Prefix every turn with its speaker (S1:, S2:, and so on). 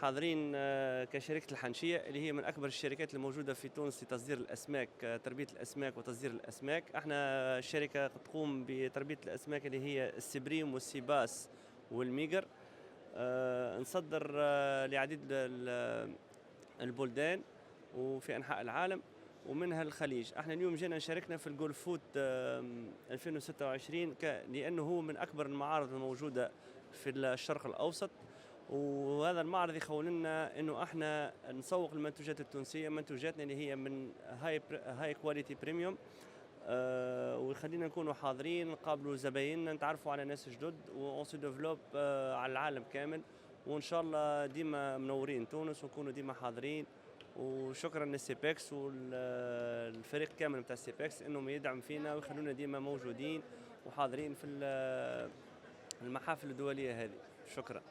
S1: حاضرين كشركة الحنشية اللي هي من أكبر الشركات الموجودة في تونس لتصدير الأسماك، تربية الأسماك وتصدير الأسماك. احنا الشركة تقوم بتربية الأسماك اللي هي السبريم والسيباس والميجر. نصدر لعديد البلدان وفي أنحاء العالم ومنها الخليج. احنا اليوم جينا شاركنا في الجولف فود 2026 لأنه هو من أكبر المعارض الموجودة في الشرق الأوسط، وهذا المعرض يخول لنا انه احنا نسوق المنتوجات التونسيه، منتوجاتنا اللي هي من هاي كواليتي بريميوم، ويخلينا نكونوا حاضرين نقابلوا زبايننا، نتعرفوا على ناس جدد ونسو ديفلوب على العالم كامل. وان شاء الله ديما منورين تونس ونكونوا ديما حاضرين. وشكرا للسيبكس والفريق كامل نتاع السيبكس انهم يدعم فينا ويخلونا ديما موجودين وحاضرين في المحافل الدوليه هذه. شكرا.